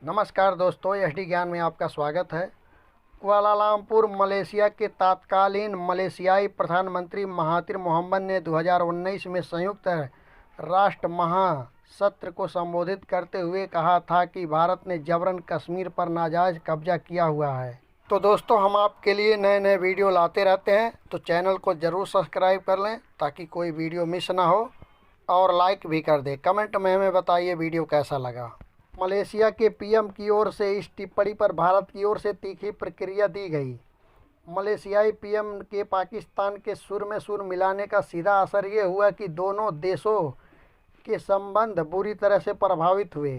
नमस्कार दोस्तों, एसडी ज्ञान में आपका स्वागत है। कुआलालंपुर मलेशिया के तत्कालीन मलेशियाई प्रधानमंत्री महातिर मोहम्मद ने 2019 में संयुक्त राष्ट्र महासत्र को संबोधित करते हुए कहा था कि भारत ने जबरन कश्मीर पर नाजायज़ कब्जा किया हुआ है। तो दोस्तों, हम आपके लिए नए नए वीडियो लाते रहते हैं, तो चैनल को ज़रूर सब्सक्राइब कर लें ताकि कोई वीडियो मिस ना हो, और लाइक भी कर दें। कमेंट में हमें बताइए वीडियो कैसा लगा। मलेशिया के पीएम की ओर से इस टिप्पणी पर भारत की ओर से तीखी प्रतिक्रिया दी गई। मलेशियाई पीएम के पाकिस्तान के सुर में सुर मिलाने का सीधा असर ये हुआ कि दोनों देशों के संबंध बुरी तरह से प्रभावित हुए।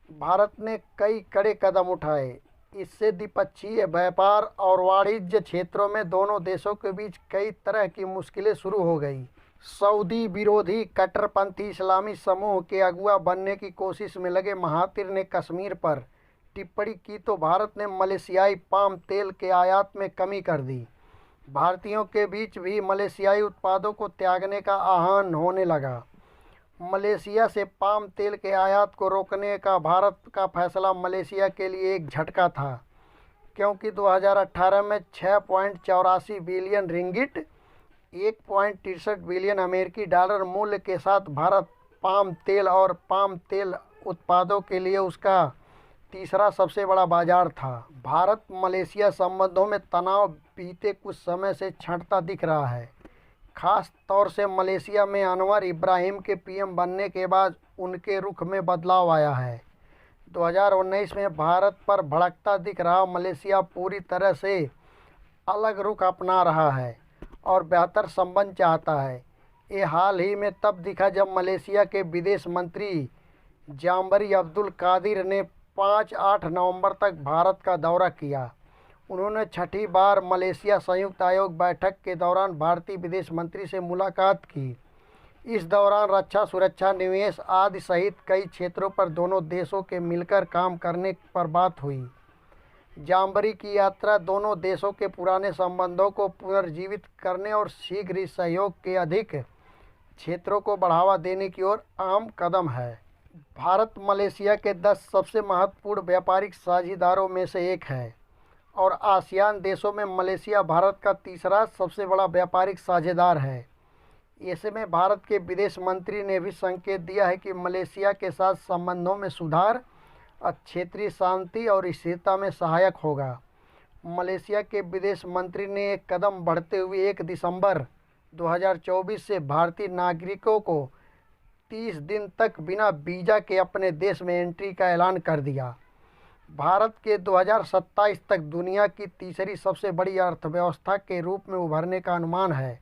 भारत ने कई कड़े कदम उठाए। इससे द्विपक्षीय व्यापार और वाणिज्य क्षेत्रों में दोनों देशों के बीच कई तरह की मुश्किलें शुरू हो गई। सऊदी विरोधी कट्टरपंथी इस्लामी समूह के अगुवा बनने की कोशिश में लगे महातिर ने कश्मीर पर टिप्पणी की तो भारत ने मलेशियाई पाम तेल के आयात में कमी कर दी। भारतीयों के बीच भी मलेशियाई उत्पादों को त्यागने का आह्वान होने लगा। मलेशिया से पाम तेल के आयात को रोकने का भारत का फैसला मलेशिया के लिए एक झटका था, क्योंकि 2018 में 6.84 बिलियन रिंगिट 1.63 बिलियन अमेरिकी डॉलर मूल्य के साथ भारत पाम तेल और पाम तेल उत्पादों के लिए उसका तीसरा सबसे बड़ा बाजार था। भारत मलेशिया संबंधों में तनाव बीते कुछ समय से छंटता दिख रहा है। खास तौर से मलेशिया में अनवर इब्राहिम के पीएम बनने के बाद उनके रुख में बदलाव आया है। 2019 में भारत पर भड़कता दिख रहा मलेशिया पूरी तरह से अलग रुख अपना रहा है और बेहतर संबंध चाहता है। ये हाल ही में तब दिखा जब मलेशिया के विदेश मंत्री जाम्बरी अब्दुल कादिर ने 5-8 नवंबर तक भारत का दौरा किया। उन्होंने छठी बार मलेशिया संयुक्त आयोग बैठक के दौरान भारतीय विदेश मंत्री से मुलाकात की। इस दौरान रक्षा, सुरक्षा, निवेश आदि सहित कई क्षेत्रों पर दोनों देशों के मिलकर काम करने पर बात हुई। जाम्बरी की यात्रा दोनों देशों के पुराने संबंधों को पुनर्जीवित करने और शीघ्र ही सहयोग के अधिक क्षेत्रों को बढ़ावा देने की ओर अहम कदम है। भारत मलेशिया के 10 सबसे महत्वपूर्ण व्यापारिक साझेदारों में से एक है और आसियान देशों में मलेशिया भारत का तीसरा सबसे बड़ा व्यापारिक साझेदार है। ऐसे में भारत के विदेश मंत्री ने भी संकेत दिया है कि मलेशिया के साथ संबंधों में सुधार क्षेत्रीय शांति और स्थिरता में सहायक होगा। मलेशिया के विदेश मंत्री ने एक कदम बढ़ते हुए 1 दिसंबर 2024 से भारतीय नागरिकों को 30 दिन तक बिना वीज़ा के अपने देश में एंट्री का ऐलान कर दिया। भारत के 2027 तक दुनिया की तीसरी सबसे बड़ी अर्थव्यवस्था के रूप में उभरने का अनुमान है।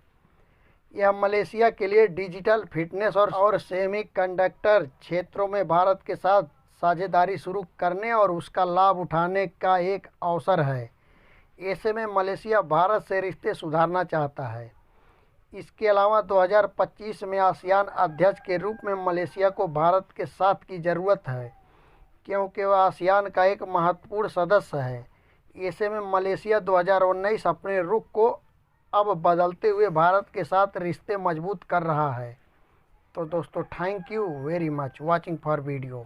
यह मलेशिया के लिए डिजिटल, फिटनेस और सेमीकंडक्टर क्षेत्रों में भारत के साथ साझेदारी शुरू करने और उसका लाभ उठाने का एक अवसर है। ऐसे में मलेशिया भारत से रिश्ते सुधारना चाहता है। इसके अलावा 2025 में आसियान अध्यक्ष के रूप में मलेशिया को भारत के साथ की ज़रूरत है, क्योंकि वह आसियान का एक महत्वपूर्ण सदस्य है। ऐसे में मलेशिया 2019 अपने रुख को अब बदलते हुए भारत के साथ रिश्ते मजबूत कर रहा है। तो दोस्तों, thank you very much watching for video.